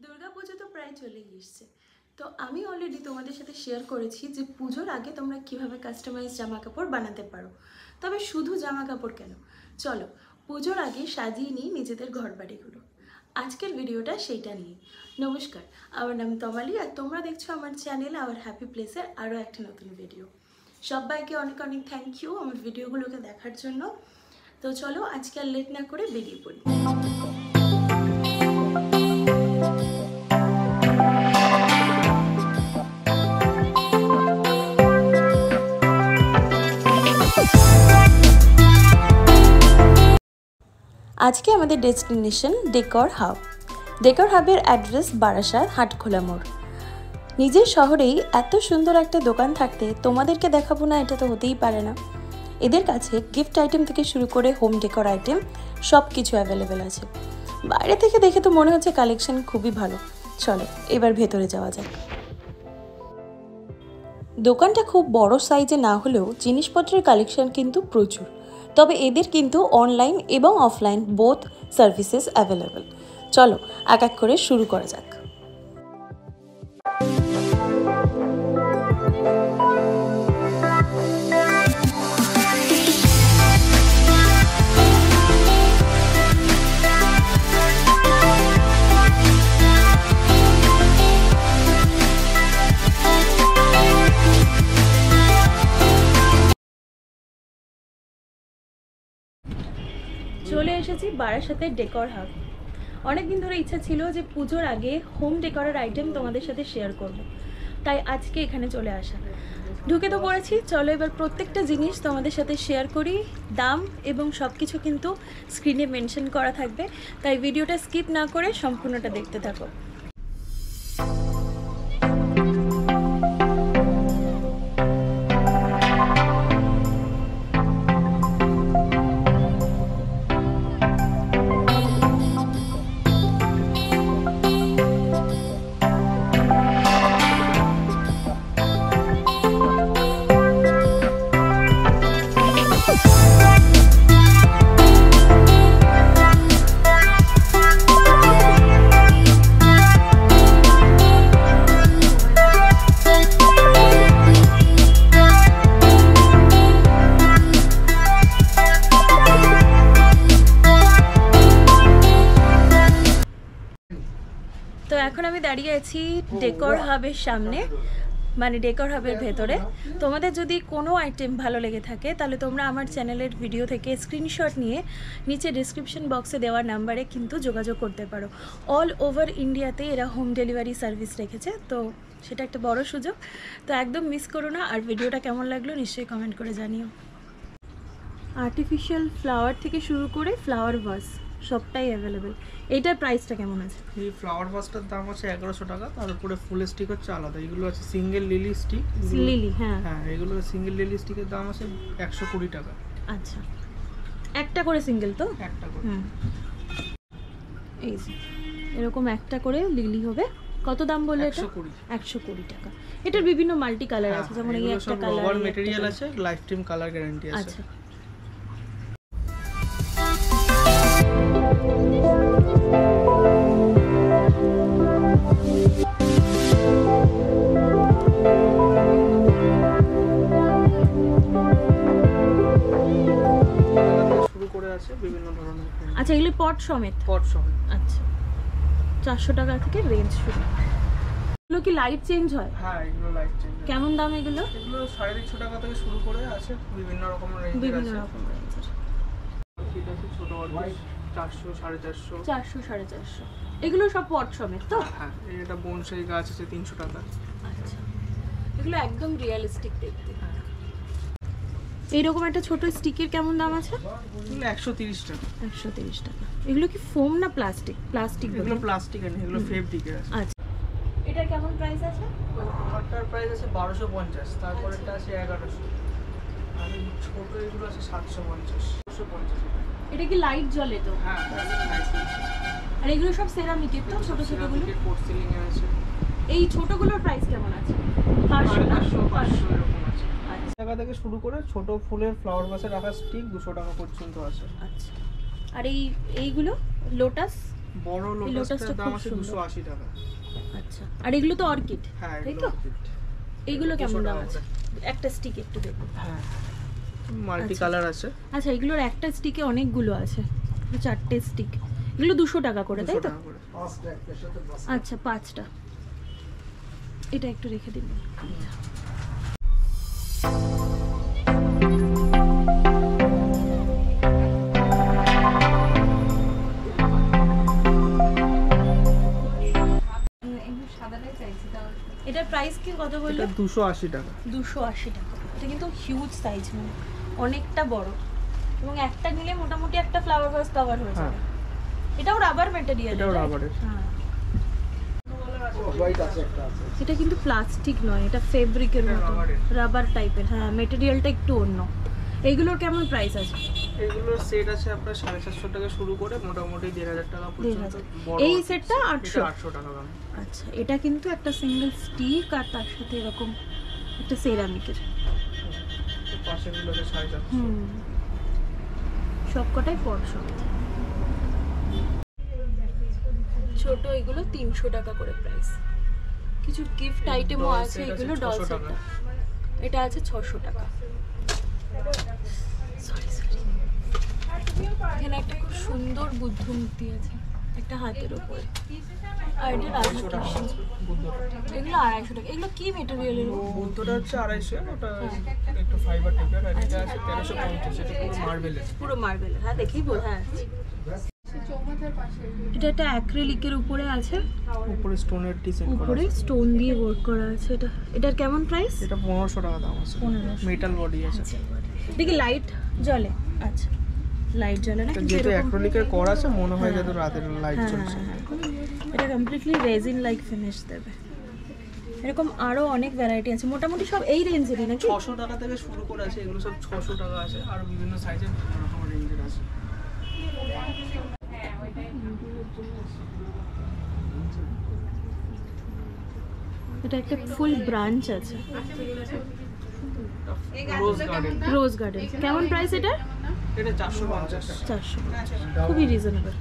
দুর্গাপুজো তো প্রায় চলেই এসছে। তো আমি অলরেডি তোমাদের সাথে শেয়ার করেছি যে পুজোর আগে তোমরা কিভাবে কাস্টমাইজ জামা কাপড় বানাতে পারো। তবে শুধু জামা কাপড় কেন, চলো পুজোর আগে সাজিয়ে নিই নিজেদের ঘর বাড়িগুলো। আজকের ভিডিওটা সেইটা নিয়ে। নমস্কার, আমার নাম তমালি আর তোমরা দেখছো আমার চ্যানেল আওয়ার হ্যাপি প্লেসের আরও একটা নতুন ভিডিও। সবাইকে অনেক অনেক থ্যাংক ইউ আমার ভিডিওগুলোকে দেখার জন্য। তো চলো আজকে আর লেট না করে বেরিয়ে পড়ি। আজকে আমাদের ডেস্টিনেশন ডেকর হাব। ডেকর হাবের অ্যাড্রেস বারাসাত হাটখোলা মোড়। নিজের শহরেই এত সুন্দর একটা দোকান থাকতে তোমাদেরকে দেখাবো না, এটা তো হতেই পারে না। এদের কাছে গিফট আইটেম থেকে শুরু করে হোম ডেকর আইটেম সব কিছু অ্যাভেলেবেল আছে। বাইরে থেকে দেখে তো মনে হচ্ছে কালেকশন খুবই ভালো। চলো এবার ভেতরে যাওয়া যাক। দোকানটা খুব বড় সাইজে না হলেও জিনিসপত্রের কালেকশন কিন্তু প্রচুর। তবে এদের কিন্তু অনলাইন এবং অফলাইন বোথ সার্ভিসেস অ্যাভেলেবেল। চলো এক এক করে শুরু করা যাক। চলে এসেছি বারাসাতের ডেকর হাব। অনেকদিন ধরে ইচ্ছা ছিল যে পুজোর আগে হোম ডেকরের আইটেম তোমাদের সাথে শেয়ার করব, তাই আজকে এখানে চলে আসা। ঢুকে তো পড়েছি, চলো এবার প্রত্যেকটা জিনিস তোমাদের সাথে শেয়ার করি। দাম এবং সব কিছু কিন্তু স্ক্রিনে মেনশন করা থাকবে, তাই ভিডিওটা স্কিপ না করে সম্পূর্ণটা দেখতে থাকো। তো এখন আমি দাঁড়িয়ে আছি ডেকর হাবের সামনে, মানে ডেকর হাবের ভেতরে। তোমাদের যদি কোনো আইটেম ভালো লেগে থাকে তাহলে তোমরা আমার চ্যানেলের ভিডিও থেকে স্ক্রিনশট নিয়ে নিচে ডিসক্রিপশন বক্সে দেওয়া নাম্বারে কিন্তু যোগাযোগ করতে পারো। অল ওভার ইন্ডিয়াতে এরা হোম ডেলিভারি সার্ভিস রেখেছে, তো সেটা একটা বড় সুযোগ। তো একদম মিস করো না। আর ভিডিওটা কেমন লাগলো নিশ্চয়ই কমেন্ট করে জানিও। আর্টিফিশিয়াল ফ্লাওয়ার থেকে শুরু করে ফ্লাওয়ার ভাস সবটাই অ্যাভেলেবেল। এইটার প্রাইসটা কেমন আছে? এই ফ্লাওয়ার ভাসটার দাম আছে 1100 টাকা, তার উপরে ফুল স্টিক হচ্ছে আলাদা। এগুলো আছে সিঙ্গেল লিলি স্টিক। লিলি, হ্যাঁ হ্যাঁ, এগুলো সিঙ্গেল লিলি স্টিকের দাম আছে 120 টাকা। আচ্ছা, একটা করে সিঙ্গেল তো? একটা করে। এই যে এরকম একটা করে লিলি হবে। কত দাম বললে এটা? 120 টাকা। এটার বিভিন্ন মাল্টি কালার আছে, যেমন এই একটা কালার, রবার ম্যাটেরিয়াল আছে, লাইফ টাইম কালার গ্যারান্টি আছে। আচ্ছা, শুরু করে আছে বিভিন্ন ধরনের। আচ্ছা, এগুলো পট সমেত? পট সমেত। আচ্ছা, 400 টাকা থেকে রেঞ্জ শুরু। এগুলো কি লাইট চেঞ্জ হয়? হ্যাঁ, এগুলো লাইট চেঞ্জ। কেমন দাম এগুলো? এগুলো 350 টাকা থেকে শুরু করে আছে, বিভিন্ন রকমের রেঞ্জ আছে। বিভিন্ন রকম রেঞ্জের। এটা আছে ছোট অর্ডার 400 450 400 450। এগুলো সব পট সমেত তো? হ্যাঁ, এটা বনসাই গাছ আছে 300 টাকা। আচ্ছা, এগুলো একদম রিয়েলিস্টিক দেখতে। এইরকম একটা ছোট স্টিকের কেমন দাম আছে? এগুলো 130 টাকা। 130 টাকা। এগুলো কি ফোম না প্লাস্টিক? প্লাস্টিক। এগুলো প্লাস্টিক না, এগুলো ফেব্রিকের আছে। আচ্ছা, এটার কেমন প্রাইস আছে? ওটার প্রাইস আছে 1250, তারপরেরটা আছে 1100, আর এই ছোট এগুলো আছে 750 750। এটা কি লাইট জ্বলে তো? হ্যাঁ, আর এগুলো সব সেরামিকের তো? ছোট ছোটগুলো পোর্সেলিং এর আছে। এই ছোটগুলোর প্রাইস কেমন আছে? 500 এরকম আছে। টাকা থেকে শুরু করে ছোট ফুলের ফ্লাওয়ার ভাসে রাখা স্টিক 200 টাকা পর্যন্ত আছে। আচ্ছা, আর এইগুলো লোটাস বড় এই লোটাসটার লোটাসটা দাম খুব আছে সুন্দর। 280 টাকা। আচ্ছা, আর এগুলো তো অর্কিড, হ্যাঁ তাই এগুলো তো? orchid। এইগুলো কেমন 200 দাম টাকা আছে? একটা স্টিক একটু দেখুন। হ্যাঁ মাল্টি আচ্ছা। কালার আছে। আচ্ছা, এগুলোর একটা স্টিকে অনেকগুলো আছে, 4টে স্টিক, এগুলো 200 টাকা করে, তাই 200 তো? টাকা করে। আচ্ছা, 5টা, এটা একটু রেখে দিন। এটার প্রাইস কি কত বললে? এটা 280 টাকা। 280 টাকা। এটা কিন্তু হিউজ সাইজ, মানে অনেকটা বড়, এবং একটা নিলে মোটামুটি একটা ফ্লাওয়ার ভাস কভার হয়ে হ্যাঁ যাবে। এটাও রাবার ম্যাটেরিয়াল। এটাও রাবারের। হ্যাঁ, হোয়াইট আছে একটা আছে। এটা কিন্তু প্লাস্টিক নয়, এটা ফেব্রিকের এটা মতো, রাবারের। রাবার টাইপের। হ্যাঁ, ম্যাটেরিয়ালটা একটু অন্য। এইগুলোর কেমন প্রাইস আছে? এগুলোর সেট আছে আপনার 750 টাকা শুরু করে মোটামুটি 1500 টাকা পর্যন্ত। 1500 বড় এই orchid সেটটা set, 800 এটা 800 টাকা দাম। আচ্ছা, এটা কিন্তু একটা সিঙ্গেল স্টিক আর তার সাথে এরকম একটা সেরামিকের। তো পাশে গুলো আছে 450। সবকটাই পড়শো। ছোট এগুলো 300 টাকা করে প্রাইস। কিছু গিফট আইটেমও doll আছে, set আছে এগুলো ডল 600 সেটটা। টাকা। এটা আছে 600 টাকা। Sorry sorry. এখানে একটা খুব সুন্দর বুদ্ধ মূর্তি আছে, একটা হাতের উপরে, আর এটা রাধা 250 টাকা কৃষ্ণ। বুদ্ধটা। এগুলো 250 টাকা। এগুলো কি মেটেরিয়ালের? বুদ্ধটা হচ্ছে 250, ওটা একটু ফাইবার টাইপের, আর এটা আছে 1350, এটা পুরো মার্বেলের। পুরো মার্বেল। হ্যাঁ, দেখেই বোঝা যাচ্ছে। এটা একটা অ্যাক্রিলিকের উপরে আছে, উপরে স্টোনের ডিজাইন করা উপরে আছে। স্টোন দিয়ে ওয়ার্ক করা আছে। এটার কেমন প্রাইস? এটা 1500 টাকা দাম আছে। 1500 মেটাল বডি আছে। দেখি লাইট জ্বলে। আচ্ছা, লাইট জ্বলে না, এটা কিন্তু যেহেতু এরকম- অ্যাক্রিলিকের করা আছে মনে হয় হ্যাঁ। যেন রাতের লাইট হ্যাঁ, জ্বলছে। হ্যাঁ, হ্যাঁ। এটা কমপ্লিটলি রেজিন লাইক ফিনিশ দেবে। এরকম আরো অনেক ভ্যারাইটি আছে, মোটামুটি সব এই রেঞ্জেরই নাকি? 600 টাকা থেকে শুরু করে আছে, এগুলো সব 600 টাকা আছে, আর বিভিন্ন সাইজের বিভিন্ন রকম রেঞ্জের আছে। এটা একটা ফুল ব্রাঞ্চ আছে, রোজ গার্ডেন, রোজ গার্ডেন। কেমন প্রাইস এটা? এটা 450। 400, খুবই রিজনেবল।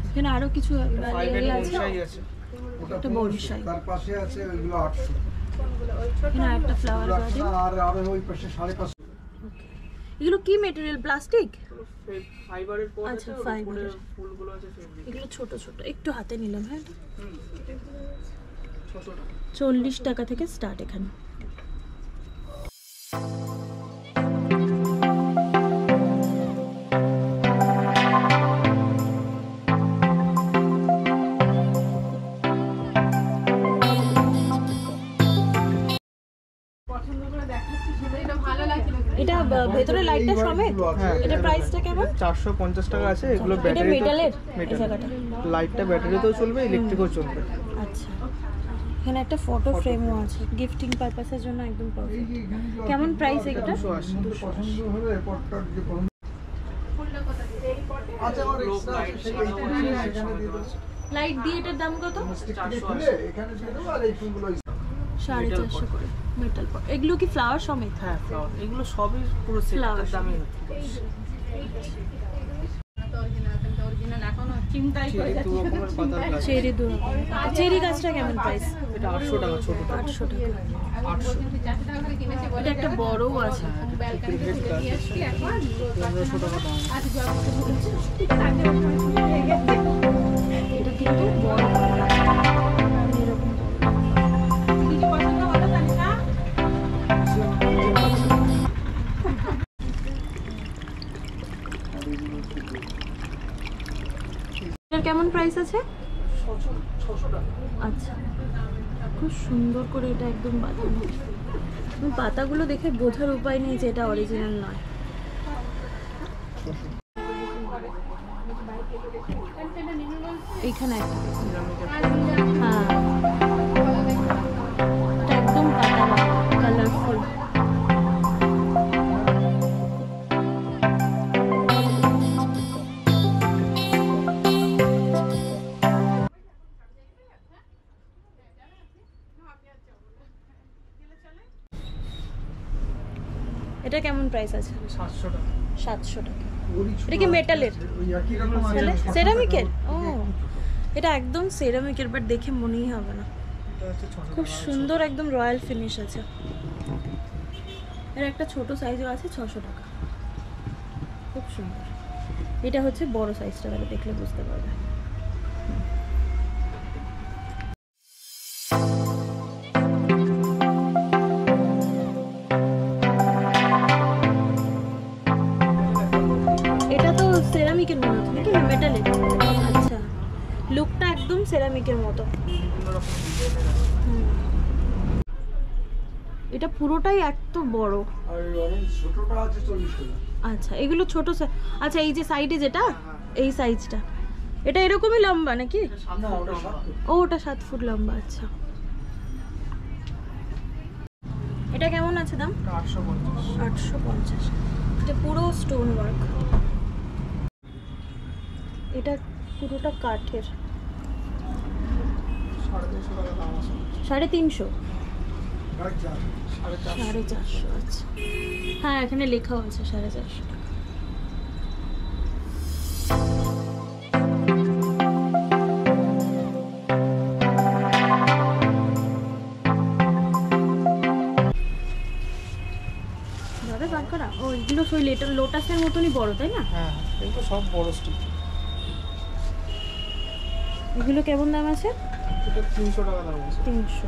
এখানে আরো কিছু 5 এর আছে, সাইজ আছে। একটা বনসাই। তার পাশে আছে ওইগুলো 800 এখানে একটা ফ্লাওয়ার গার্ডেন। আর ওই পাশে 550। এগুলো কি মেটেরিয়াল? প্লাস্টিক? ফাইবারের পর আচ্ছা, আছে, আর উপরে ফাইবারের। ফুলগুলো আছে ফেব্রিক। এগুলো ছোট ছোট, একটু হাতে নিলাম। হ্যাঁ, 600 টাকা। 40 টাকা থেকে স্টার্ট এখানে। এটা ভেতরে লাইটটা সমেত? হ্যাঁ, এটা প্রাইসটা কেমন? 450 টাকা আছে। এগুলো এটা ব্যাটারি মেটালের এই মেটাল। জায়গাটা? লাইটটা ব্যাটারিতেও চলবে, ইলেকট্রিকও চলবে। আচ্ছা, এখানে একটা ফটো ফ্রেমও আছে, গিফটিং পারপাসের জন্য একদম পারফেক্ট। কেমন প্রাইস এটা? 280। পছন্দ হলে পটটার যে পছন্দ আচ্ছা আমার লোক extra লাইট আছে, সেই সাজানো এইটুকুই আছে, এখানে দিয়ে দেবো। লাইট দিয়ে এটার দাম কত? স্টিকটা খুলে এখানে দিয়ে দেবো, আর এই ফুলগুলো 450 করে মেটাল পট। এগুলো কি ফ্লাওয়ার সমেত? হ্যাঁ ফ্লাওয়ার, এগুলো সবই পুরো Flower সেটের দামই হচ্ছে। দু রকমের পাতার গাছ। চেরি দু রকম। চেরি গাছটা কেমন প্রাইস? এটা 800 টাকা ছোটটা। 800 টাকা। 800। এটা একটা বড়ও আছে। ক্রিকেট গাছ আছে, 1500 টাকা দাম। এটা কিন্তু বড়। এরকম এটার কেমন প্রাইস আছে? 600 টাকা। আচ্ছা, খুব সুন্দর করে এটা একদম বাঁধানো। পাতাগুলো দেখে বোঝার উপায় নেই যে এটা অরিজিনাল নয়। এইখানে একটা। হ্যাঁ, এটা একদম পাতা কালারফুল। এটা কেমন প্রাইস আছে? 700 টাকা। 700 টাকা। ওরই এটা কি মেটালের? ওই একই রকম আছে। তাহলে সেরামিকের? ও, এটা একদম সেরামিকের, বাট দেখে মনেই হবে না। এটা হচ্ছে 600 খুব টাকা। সুন্দর একদম রয়্যাল ফিনিশ আছে। এর একটা ছোট সাইজও আছে 600 টাকা, খুব সুন্দর। এটা হচ্ছে বড় সাইজটা, তাহলে দেখলে বুঝতে পারবে। এটা তো সেরামিকের মতো নাকি, না মেটালের? আচ্ছা, লুকটা একদম সেরামিকের মতো। বিভিন্ন রকম ডিজাইনের আছে। এটা পুরোটাই এত বড়। আর অরেঞ্জ ছোটটা আছে 40 টাকা। আচ্ছা, এগুলো ছোট আচ্ছা, এই যে সাইডে যেটা, এই সাইজটা, এটা এরকমই লম্বা নাকি? না ওটা 7 ফুট। ও, ওটা 7 ফুট লম্বা। আচ্ছা, এটা কেমন আছে দাম? এটা 850। 850। এটা পুরো স্টোন ওয়ার্ক, এটা পুরোটা কাঠের। 350 টাকা দাম আছে। 350? গাছ যা 450। 450। আচ্ছা, হ্যাঁ এখানে লেখাও আছে 450 টাকা। দাদা বার করা, ও এগুলো সই লোটাসের মতনই বড়, তাই না? হ্যাঁ, এগুলো সব বড় স্টিক। এগুলো কেমন দাম আছে? এটা 300 টাকা দাম আছে। 300।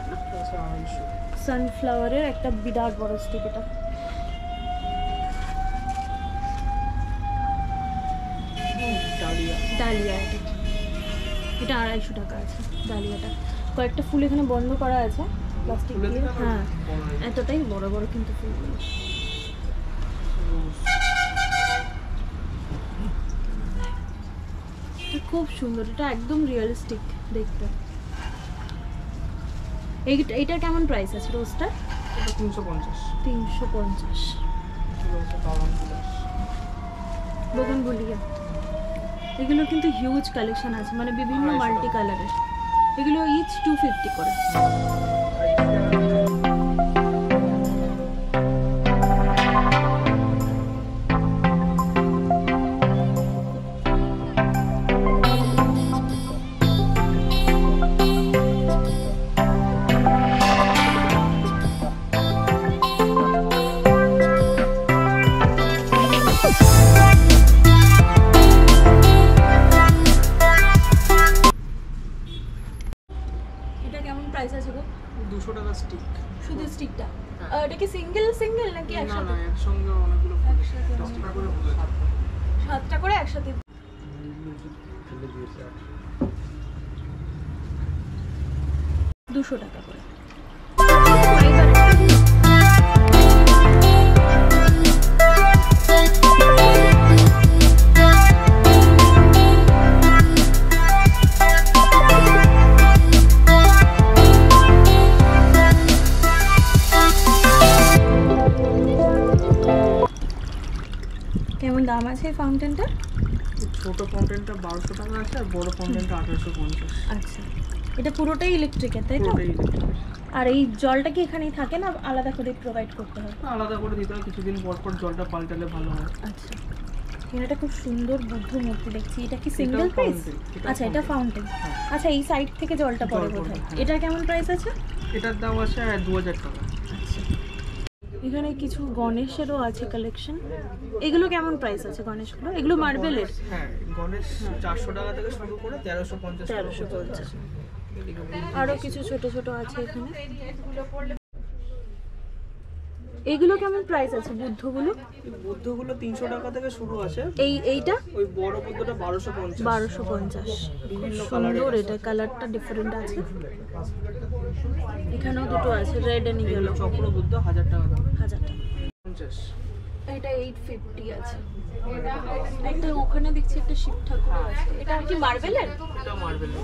এটা আছে 250। সানফ্লাওয়ারের একটা বিরাট বড় স্টিক এটা। ডালিয়া। ডালিয়া এটা, এটা 250 টাকা আছে ডালিয়াটা। কয়েকটা ফুল এখানে বন্ধ করা আছে প্লাস্টিক ফুলের দিয়ে। থেকে হ্যাঁ, বড় হয়ে যায়। এতটাই বড় বড় কিন্তু ফুলগুলো। এটা খুব সুন্দর, এটা একদম রিয়েলিস্টিক দেখতে। এইটা কেমন প্রাইস আছে রোজটা? এটা 350। 350। এগুলো হচ্ছে বাগান বিলাস। বোগনভেলিয়া, এগুলো কিন্তু হিউজ কালেকশন আছে, মানে বিভিন্ন 250 মাল্টি কালারের। এগুলো ইচ 250 করে। এটা কেমন প্রাইস আছে গো? 200 টাকা স্টিক। শুধু স্টিকটা? হ্যাঁ। এটা কি সিঙ্গেল নাকি না একসাথে? না, একসঙ্গে অনেকগুলো ফুল। একসাথে 10 টাকা করে 7টা করে একসাথে। ফেলে দিয়েছে 200 টাকা করে। কেমন দাম আছে এই ফাউন্টেনটা? ছোট ফাউন্টেনটা 1200 টাকা আছে, আর বড় ফাউন্টেনটা 1850। আচ্ছা, এটা পুরোটাই ইলেকট্রিকের, তাই তো? পুরোটাই electric। আর এই জলটা কি এখানেই থাকে না আলাদা করে প্রোভাইড করতে হয়? আলাদা করে দিতে হয়, কিছুদিন পর পর জলটা পাল্টালে ভালো হয়। আচ্ছা, এটা খুব সুন্দর বুদ্ধ মূর্তি দেখছি। এটা কি সিঙ্গেল প্রাইস? fountain, আচ্ছা, এটা ফাউন্টেন। হ্যাঁ। আচ্ছা, এই সাইড থেকে জলটা পড়ে জল পড়ে, বোধহয়। হ্যাঁ। এটা কেমন প্রাইস আছে? এটার দাম আছে 2000 টাকা। আচ্ছা, এখানে কিছু গণেশেরও আছে কালেকশন। এগুলো কেমন প্রাইস আছে গণেশগুলো? এগুলো মার্বেলের? হ্যাঁ, গণেশ 400 টাকা থেকে শুরু করে 1350 টাকা 1350। পর্যন্ত আছে। আরো কিছু ছোট ছোট আছে এখানে। এগুলো কেমন প্রাইস আছে বুদ্ধগুলো? এই বুদ্ধগুলো 300 টাকা থেকে শুরু আছে। এইটা ওই বড় বুদ্ধটা 1250। 1250। বিভিন্ন সুন্দর, কালারের এটা কালারটা ডিফারেন্ট আছে। এখানেও দুটো আছে, রেড এন্ড এগুলো ইয়েলো। চক্র বুদ্ধ 1000 টাকা দাম। 1000 টাকা। 50। এটা 850 আছে। একটা ওখানে দেখছি একটা শিব ঠাকুর আছে। এটা কি মার্বেলের? এটা মার্বেলের।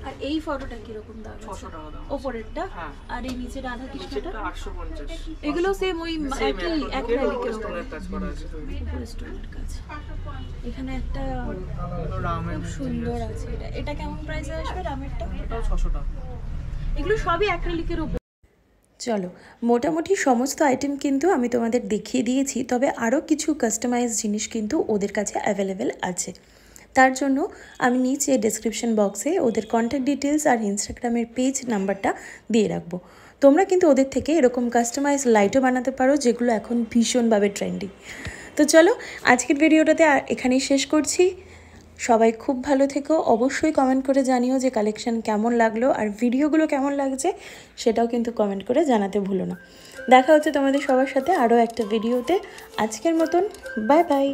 আর এই ফটোটা কি রকম দাম? 600 টাকা দাম। ওপরেরটা? হ্যাঁ। আর এই নিচে রাধা কৃষ্ণটা? এটা 850। এগুলো সেম ওই একই অ্যাক্রিলিকের স্টোনের কাজ করা আছে। উপরে স্টোনের কাজ। এখানে একটা রামের খুব সুন্দর আছে। এটা কেমন প্রাইসে আসবে রামেরটা? এটাও 600 টাকা। এগুলো সবই অ্যাক্রিলিকের উপর। চলো, মোটামুটি সমস্ত আইটেম কিন্তু আমি তোমাদের দেখিয়ে দিয়েছি, তবে আরও কিছু কাস্টমাইজ জিনিস কিন্তু ওদের কাছে অ্যাভেলেবেল আছে। তার জন্য আমি নিচে ডেসক্রিপশন বক্সে ওদের কন্ট্যাক্ট ডিটেলস আর ইনস্টাগ্রামের পেজ নাম্বারটা দিয়ে রাখবো। তোমরা কিন্তু ওদের থেকে এরকম কাস্টমাইজ লাইটও বানাতে পারো, যেগুলো এখন ভীষণভাবে ট্রেন্ডিং। তো চলো, আজকের ভিডিওটাতে এখানেই শেষ করছি। সবাই খুব ভালো থেকো। অবশ্যই কমেন্ট করে জানিও যে কালেকশন কেমন লাগলো আর ভিডিওগুলো কেমন লাগছে, সেটাও কিন্তু কমেন্ট করে জানাতে ভুলো না। দেখা হচ্ছে তোমাদের সবার সাথে আরও একটা ভিডিওতে। আজকের মতন বাই বাই।